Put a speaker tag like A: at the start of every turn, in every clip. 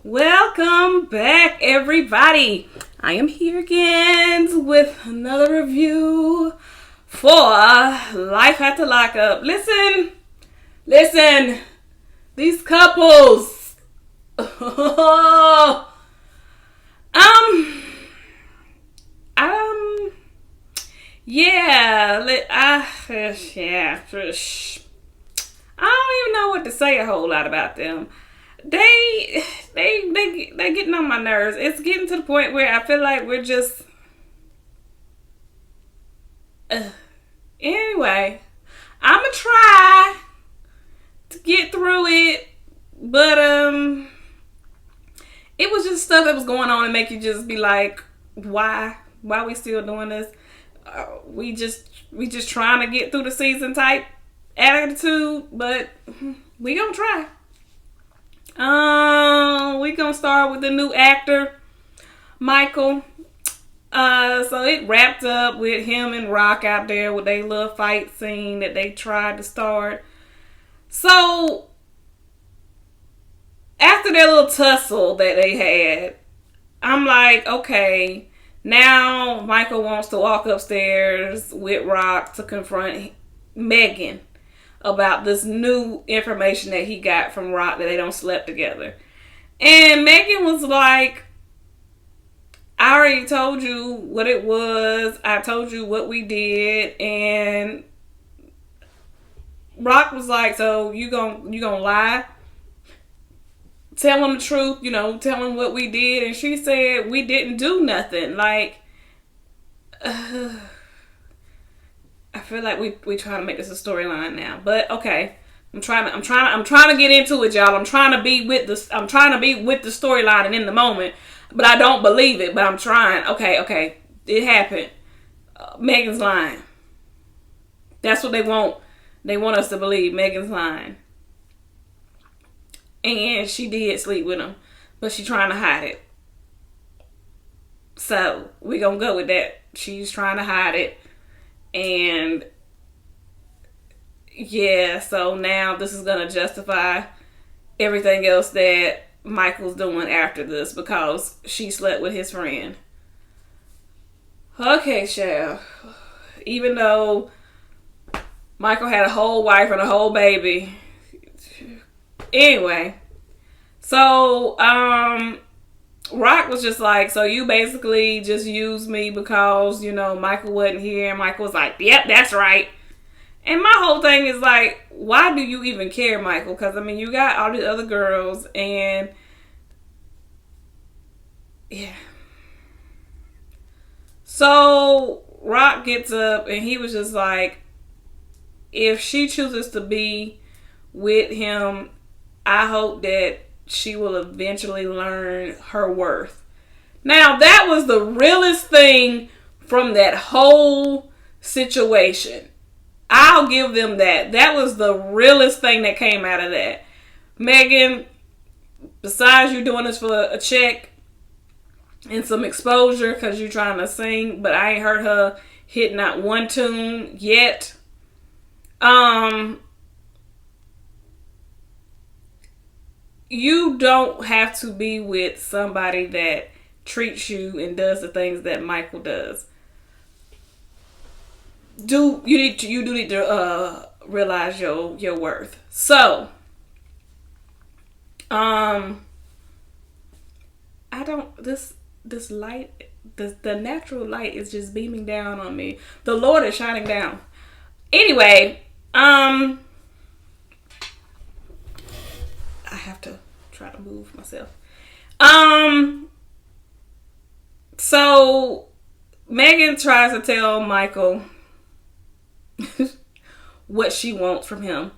A: Welcome back, everybody. I am here again with another review for Life After Lockup. Listen, these couples. Yeah, I don't even know what to say a whole lot about them. They getting on my nerves. It's getting to the point where I feel like we're just. Anyway, I'ma try to get through it, but it was just stuff that was going on and make you just be like, why we still doing this? We just trying to get through the season type attitude, but we gonna try. We gonna start with the new actor, Michael. So it wrapped up with him and Rock out there with their little fight scene that they tried to start. So after their little tussle that they had, I'm like, okay, now Michael wants to walk upstairs with Rock to confront Megan about this new information that he got from Rock that they don't slept together. And Megan was like, I already told you what it was. I told you what we did. And Rock was like, so you gonna lie? Tell him the truth, tell him what we did. And she said, we didn't do nothing. Like, I feel like we trying to make this a storyline now, but okay. I'm trying to get into it, y'all. I'm trying to be with the storyline and in the moment, but I don't believe it. But I'm trying. Okay, it happened. Megan's lying. That's what they want. They want us to believe Megan's lying, and she did sleep with him, but she's trying to hide it. So we gonna go with that. She's trying to hide it. And yeah, so now this is going to justify everything else that Michael's doing after this because she slept with his friend. Okay, child. Even though Michael had a whole wife and a whole baby. Anyway, so Rock was just like, so you basically just used me because, Michael wasn't here. And Michael was like, yep, that's right. And my whole thing is like, why do you even care, Michael? Because, you got all the other girls and, yeah. So Rock gets up and he was just like, if she chooses to be with him, I hope that she will eventually learn her worth. Now, that was the realest thing from that whole situation. I'll give them that. That was the realest thing that came out of that. Megan, besides you doing this for a check and some exposure because you're trying to sing, but I ain't heard her hit not one tune yet. You don't have to be with somebody that treats you and does the things that Michael does. You do need to realize your worth. So, I don't this light, the natural light is just beaming down on me. The Lord is shining down. Anyway, I have to try to move myself. So Megan tries to tell Michael what she wants from him.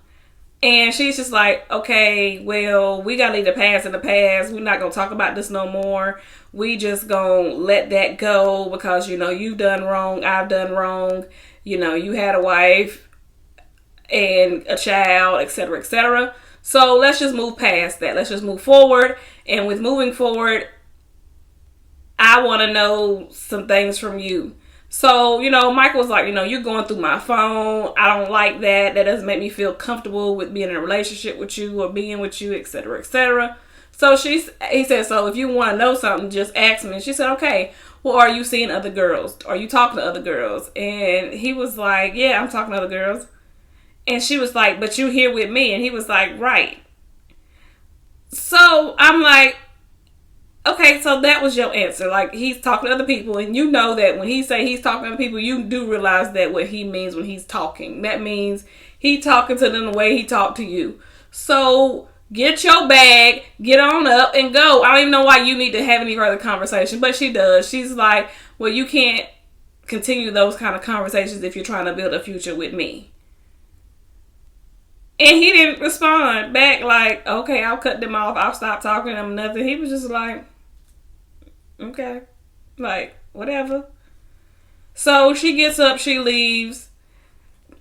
A: And she's just like, okay, well, we gotta leave the past in the past. We're not gonna talk about this no more. We just gonna let that go because, you've done wrong. I've done wrong. You had a wife and a child, etc., etc. So let's just move past that. Let's just move forward. And with moving forward, I want to know some things from you. So, Michael was like, you're going through my phone. I don't like that. That doesn't make me feel comfortable with being in a relationship with you or being with you, etc., etc. So he said, so if you want to know something, just ask me. And she said, okay, well, are you seeing other girls? Are you talking to other girls? And he was like, yeah, I'm talking to other girls. And she was like, but you here with me? And he was like, right. So I'm like, okay, so that was your answer. Like, he's talking to other people, and you know that when he say he's talking to other people, you do realize that what he means when he's talking. That means he talking to them the way he talked to you. So get your bag, get on up, and go. I don't even know why you need to have any further conversation, but she does. She's like, well, you can't continue those kind of conversations if you're trying to build a future with me. And he didn't respond back like, okay, I'll cut them off. I'll stop talking to them, nothing. He was just like, okay, like, whatever. So she gets up, she leaves.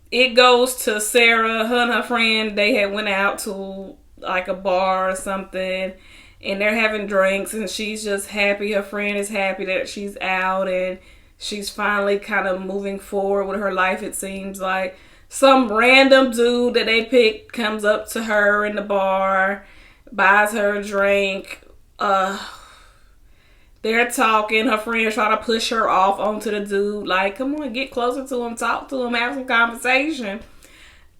A: It goes to Sarah. Her and her friend, they had went out to like a bar or something, and they're having drinks, and she's just happy. Her friend is happy that she's out, and she's finally kind of moving forward with her life, it seems like. Some random dude that they picked comes up to her in the bar, buys her a drink. They're talking. Her friend trying to push her off onto the dude. Like, come on, get closer to him, talk to him, have some conversation.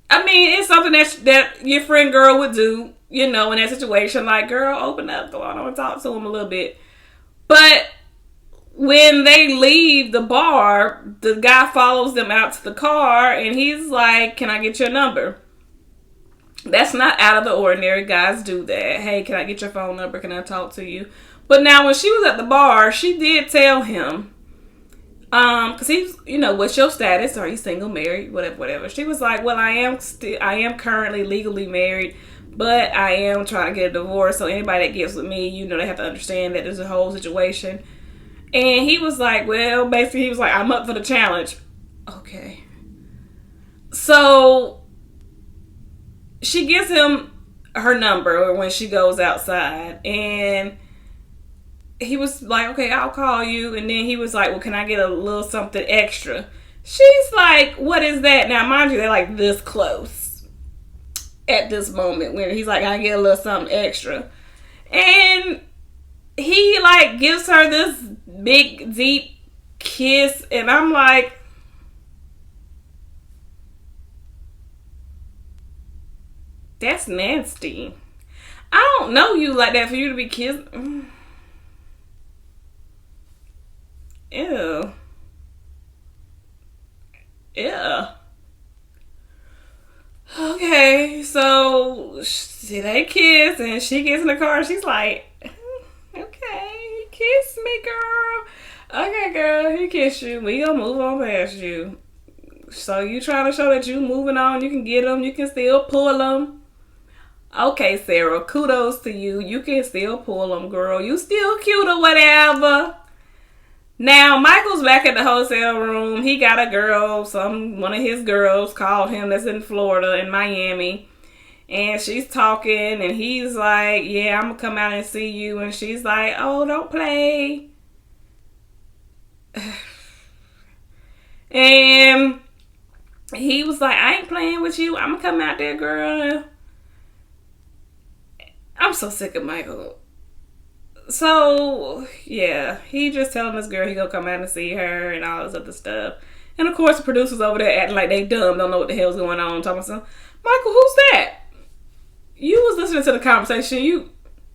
A: I mean, it's something that your friend girl would do, you know, in that situation. Like, girl, open up, go on and talk to him a little bit. But when they leave the bar, the guy follows them out to the car, and he's like, can I get your number? That's not out of the ordinary. Guys do that. Hey, can I get your phone number? Can I talk to you? But now when she was at the bar, she did tell him, because he's, you know, what's your status? Are you single, married, whatever. She was like, well, I am currently legally married, but I am trying to get a divorce. So anybody that gets with me, you know, they have to understand that there's a whole situation. And he was like, well, basically he was like, I'm up for the challenge. Okay. So she gives him her number when she goes outside, and he was like, okay, I'll call you. And then he was like, well, can I get a little something extra? She's like, what is that? Now, mind you, they're like this close at this moment when he's like, I get a little something extra. And he like gives her this big, deep kiss. And I'm like, that's nasty. I don't know you like that for you to be kissed. Ew. Yeah. Okay, so they kiss, and she gets in the car. She's like, okay, kiss me, girl. Okay, girl, he kissed you. We gonna move on past you. So you trying to show that you moving on. You can get them. You can still pull them. Okay, Sarah, kudos to you. You can still pull them, girl. You still cute or whatever. Now, Michael's back at the hotel room. He got a girl. One of his girls called him that's in Florida, in Miami. And she's talking, and he's like, yeah, I'm going to come out and see you. And she's like, oh, don't play. And he was like, I ain't playing with you. I'm going to come out there, girl. I'm so sick of Michael. So, yeah, he just telling this girl he gonna come out and see her and all this other stuff. And of course the producers over there acting like they dumb, don't know what the hell's going on. Talking about, Michael, who's that? You was listening to the conversation.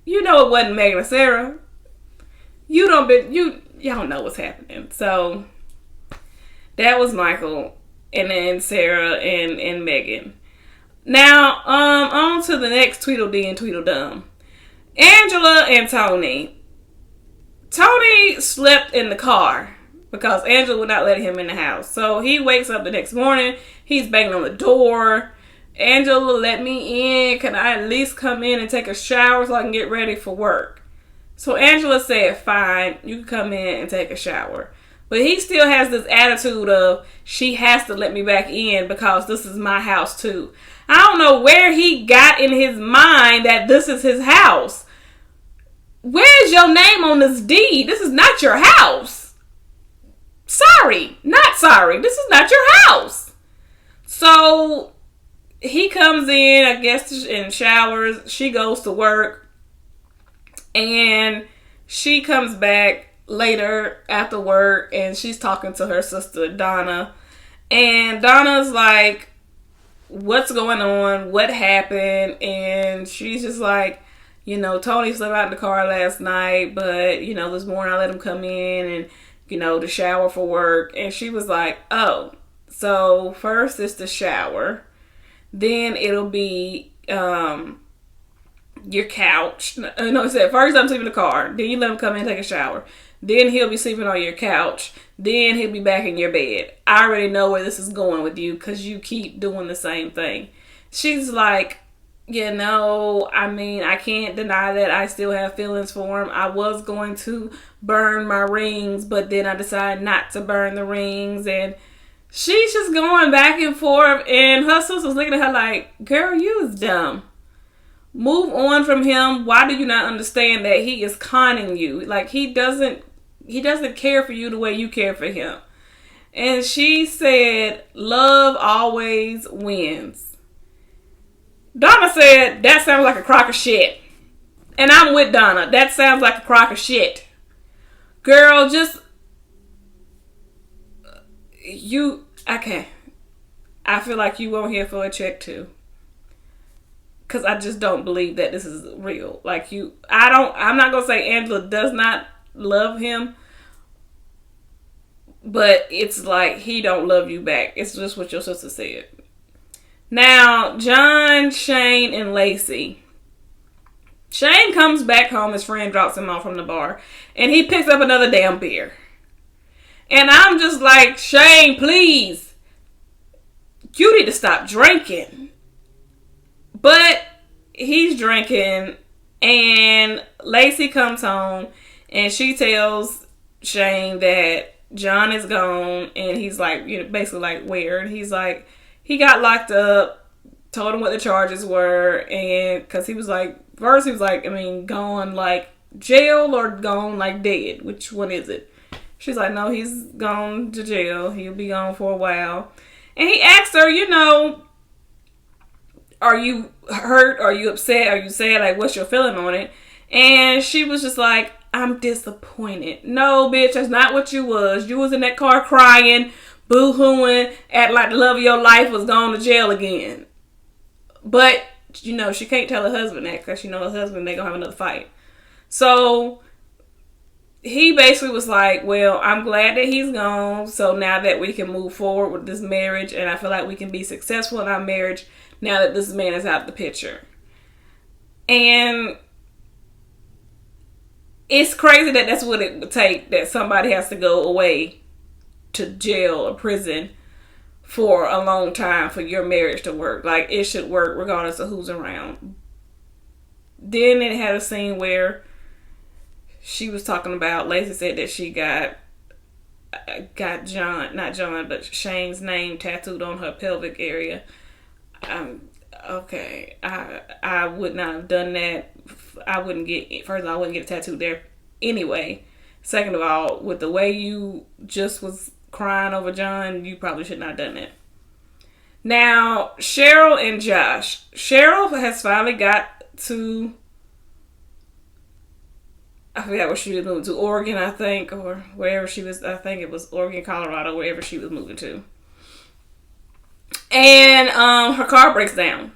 A: You know it wasn't Megan or Sarah. Y'all don't know what's happening. So that was Michael, and then Sarah and Megan. Now, on to the next Tweedledee and Tweedledum. Angela and Tony. Tony slept in the car because Angela would not let him in the house. So he wakes up the next morning. He's banging on the door. Angela, let me in. Can I at least come in and take a shower so I can get ready for work? So Angela said, fine, you can come in and take a shower. But he still has this attitude of, she has to let me back in because this is my house too. I don't know where he got in his mind that this is his house. Where's your name on this deed? This is not your house. Sorry, not sorry. This is not your house. So he comes in, I guess, and showers. She goes to work. And she comes back later after work and she's talking to her sister Donna. And Donna's like, what's going on? What happened? And she's just like, Tony slept out in the car last night, but, this morning I let him come in and, to shower for work. And she was like, oh, so first it's the shower. Then it'll be your couch. No, it said first I'm sleeping in the car. Then you let him come in and take a shower. Then he'll be sleeping on your couch. Then he'll be back in your bed. I already know where this is going with you because you keep doing the same thing. She's like, I can't deny that I still have feelings for him. I was going to burn my rings, but then I decided not to burn the rings. And she's just going back and forth. And her sister's looking at her like, girl, you is dumb. Move on from him. Why do you not understand that he is conning you? Like, he doesn't care for you the way you care for him. And she said, love always wins. Donna said, that sounds like a crock of shit. And I'm with Donna. That sounds like a crock of shit. Girl, okay. I feel like you won't here for a check too. Because I just don't believe that this is real. I'm not going to say Angela does not love him. But it's like he don't love you back. It's just what your sister said. Now, John, Shane, and Lacey. Shane comes back home. His friend drops him off from the bar. And he picks up another damn beer. And I'm just like, Shane, please. You need to stop drinking. But he's drinking. And Lacey comes home. And she tells Shane that John is gone. And he's like, basically like, where? And he's like, he got locked up, told him what the charges were, and because he was like, first he was like, gone like jail or gone like dead? Which one is it? She's like, no, he's gone to jail. He'll be gone for a while. And he asked her, are you hurt? Are you upset? Are you sad? Like, what's your feeling on it? And she was just like, I'm disappointed. No, bitch, that's not what you was. You was in that car crying, boo-hooing, act like the love of your life was gone to jail again. But, she can't tell her husband that because her husband, they gonna have another fight. So, he basically was like, well, I'm glad that he's gone. So now that we can move forward with this marriage and I feel like we can be successful in our marriage now that this man is out of the picture. And it's crazy that that's what it would take, that somebody has to go away to jail or prison for a long time for your marriage to work. Like, it should work regardless of who's around. Then it had a scene where she was talking about, Lacey said that she got Shane's name tattooed on her pelvic area. Okay, I would not have done that. I wouldn't get a tattoo there anyway. Second of all, with the way you just was crying over John, you probably should not have done that. Now, Cheryl and Josh. Cheryl has finally got to, I forgot where she was moving to, Oregon, I think, or wherever she was. I think it was Oregon, Colorado, wherever she was moving to. And her car breaks down.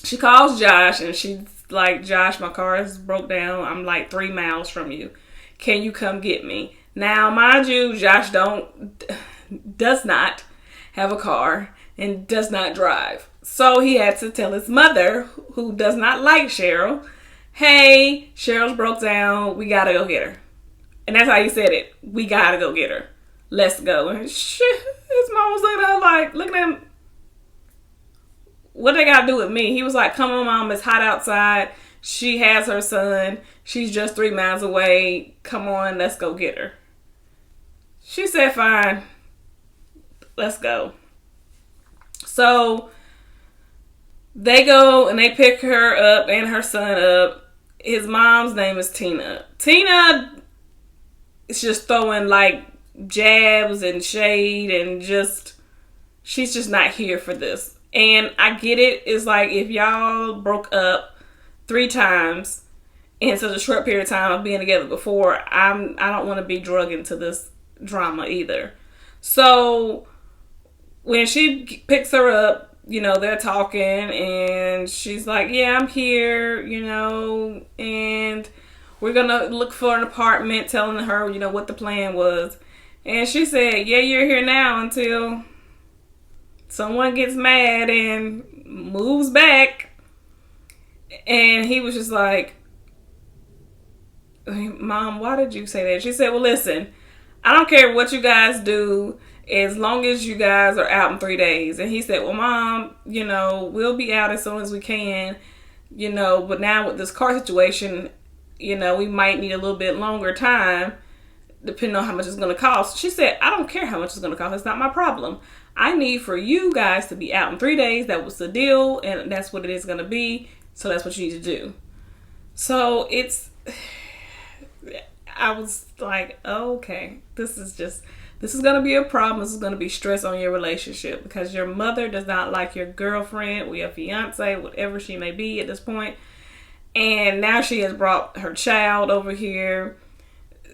A: She calls Josh and she's like, Josh, my car is broke down. I'm like 3 miles from you. Can you come get me? Now, mind you, Josh does not have a car and does not drive. So he had to tell his mother, who does not like Cheryl, hey, Cheryl's broke down. We got to go get her. And that's how he said it. We got to go get her. Let's go. And his mom was looking at her like, looking at him. What they got to do with me? He was like, come on, Mom. It's hot outside. She has her son. She's just 3 miles away. Come on, let's go get her. She said, fine. Let's go. So they go and they pick her up and her son up. His mom's name is Tina. Tina is just throwing like jabs and shade and just, she's just not here for this. And I get it. It's like if y'all broke up 3 times in such a short period of time of being together before. I don't want to be drugged into this drama either. So when she picks her up, they're talking, and she's like, yeah, I'm here, and we're gonna look for an apartment, telling her, what the plan was. And she said, yeah, you're here now until someone gets mad and moves back. And he was just like, Mom, why did you say that? She said, well, listen, I don't care what you guys do as long as you guys are out in 3 days. And he said, well, Mom, we'll be out as soon as we can, but now with this car situation, we might need a little bit longer time depending on how much it's going to cost. She said, I don't care how much it's going to cost. It's not my problem. I need for you guys to be out in 3 days. That was the deal, and that's what it is going to be. So that's what you need to do. So I was like, oh, okay, this is going to be a problem. This is going to be stress on your relationship because your mother does not like your girlfriend or your fiance, whatever she may be at this point. And now she has brought her child over here.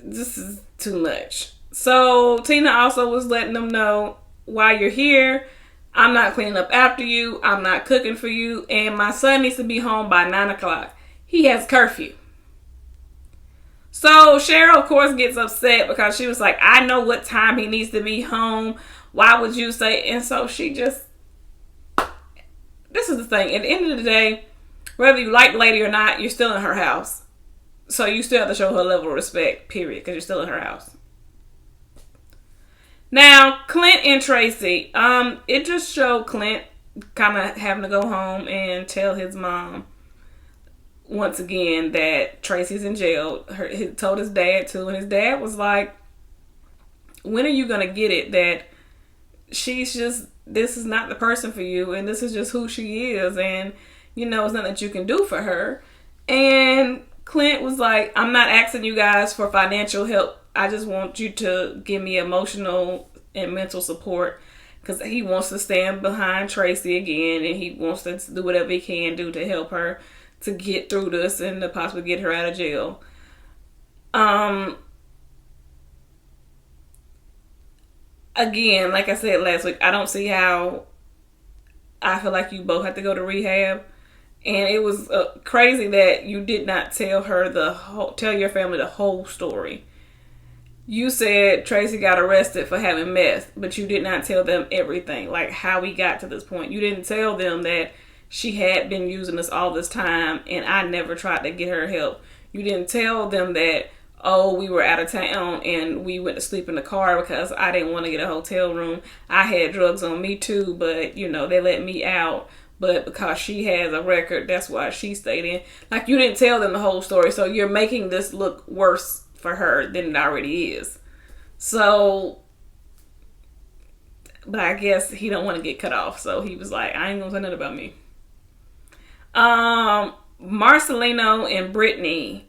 A: This is too much. So Tina also was letting them know, while you're here, I'm not cleaning up after you. I'm not cooking for you. And my son needs to be home by 9 o'clock. He has curfew. So Cheryl, of course, gets upset because she was like, I know what time he needs to be home. Why would you say? And so she just, this is the thing. At the end of the day, whether you like the lady or not, you're still in her house. So you still have to show her a level of respect, period, because you're still in her house. Now, Clint and Tracy, it just showed Clint kind of having to go home and tell his mom once again that Tracy's in jail. He told his dad too, and his dad was like, when are you going to get it that this is not the person for you, and this is just who she is, and it's nothing that you can do for her. And Clint was like, I'm not asking you guys for financial help. I just want you to give me emotional and mental support, because he wants to stand behind Tracy again, and he wants to do whatever he can do to help her to get through this and to possibly get her out of jail. Again, like I said last week, I don't see how I feel like you both have to go to rehab. And it was crazy that you did not tell your family the whole story. You said Tracy got arrested for having meth, but you did not tell them everything, like how we got to this point. You didn't tell them that she had been using this all this time, and I never tried to get her help. You didn't tell them that, we were out of town and we went to sleep in the car because I didn't want to get a hotel room. I had drugs on me too, but, they let me out. But because she has a record, that's why she stayed in. Like, you didn't tell them the whole story, so you're making this look worse for her than it already is. So, but I guess he don't want to get cut off, so he was like, I ain't gonna say nothing about me. Marcelino and Brittany.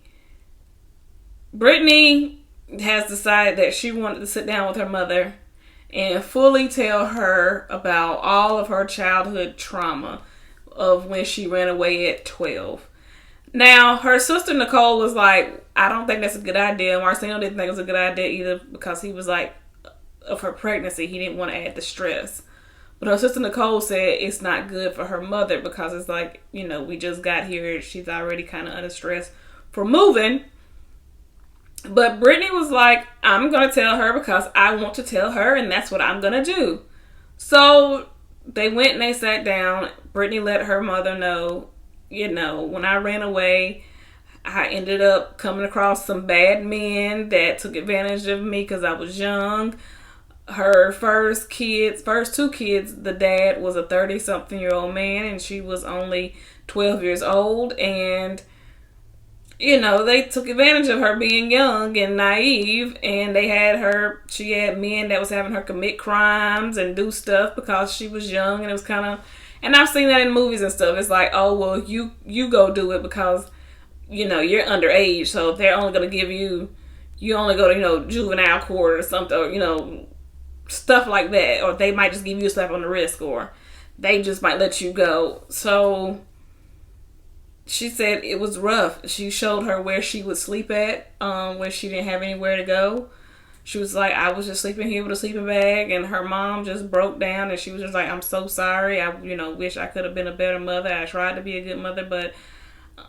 A: Brittany has decided that she wanted to sit down with her mother and fully tell her about all of her childhood trauma of when she ran away at 12. Now, her sister Nicole was like, I don't think that's a good idea. Marcelino didn't think it was a good idea either, because he was like, of her pregnancy, he didn't want to add the stress. But her sister Nicole said it's not good for her mother, because it's like, we just got here. She's already kind of under stress for moving. But Brittany was like, I'm going to tell her because I want to tell her, and that's what I'm going to do. So they went and they sat down. Brittany let her mother know, when I ran away, I ended up coming across some bad men that took advantage of me because I was young. Her first two kids, the dad was a 30-something-year-old man, and she was only 12 years old, and they took advantage of her being young and naive, and she had men that was having her commit crimes and do stuff because she was young, and it was kind of, and I've seen that in movies and stuff. It's like, oh, well, you go do it because, you're underage, so they're only going to give you only go to, juvenile court or something, or, stuff like that, or they might just give you a slap on the wrist, or they just might let you go. So she said it was rough. She showed her where she would sleep at, when she didn't have anywhere to go. She was like, I was just sleeping here with a sleeping bag, and her mom just broke down, and she was just like, I'm so sorry. I, wish I could have been a better mother. I tried to be a good mother, but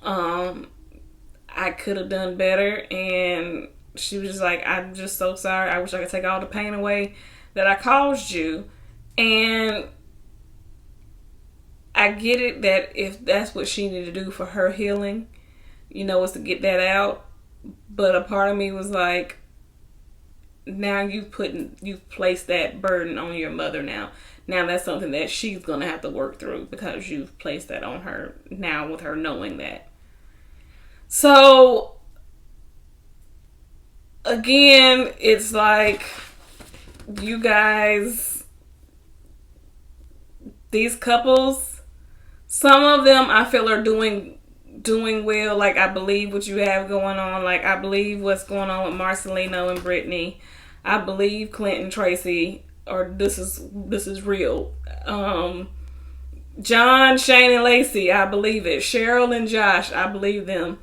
A: I could have done better. And she was just like, I'm just so sorry. I wish I could take all the pain away that I caused you. And I get it that if that's what she needed to do for her healing, was to get that out. But a part of me was like, now you've placed that burden on your mother now. Now that's something that she's going to have to work through because you've placed that on her now with her knowing that. So, again, it's like, you guys, these couples, some of them I feel are doing well. Like, I believe what you have going on. Like, I believe what's going on with Marcelino and Brittany. I believe Clinton, Tracy, or this is real. John, Shane, and Lacey, I believe it. Cheryl and Josh, I believe them.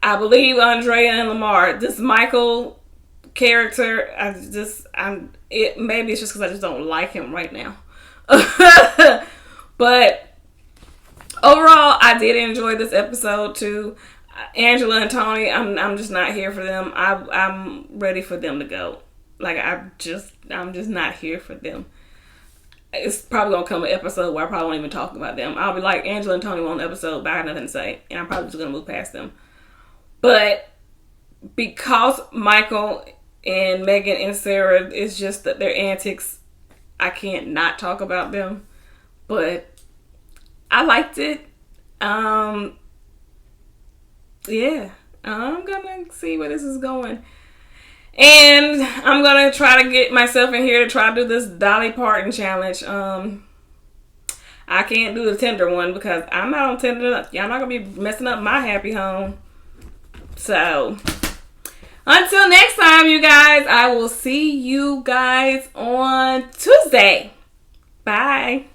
A: I believe Andrea and Lamar. This Michael character, maybe it's just because I just don't like him right now. But overall, I did enjoy this episode too. Angela and Tony, I'm just not here for them. I'm ready for them to go. Like, I'm just not here for them. It's probably gonna come an episode where I probably won't even talk about them. I'll be like, Angela and Tony won an episode, but I have nothing to say, and I'm probably just gonna move past them. But because Michael and Megan and Sarah, it's just that their antics, I can't not talk about them. But I liked it. Yeah, I'm gonna see where this is going. And I'm gonna try to get myself in here to try to do this Dolly Parton challenge. I can't do the Tinder one because I'm not on Tinder. Y'all not gonna be messing up my happy home. So, until next time, you guys, I will see you guys on Tuesday. Bye.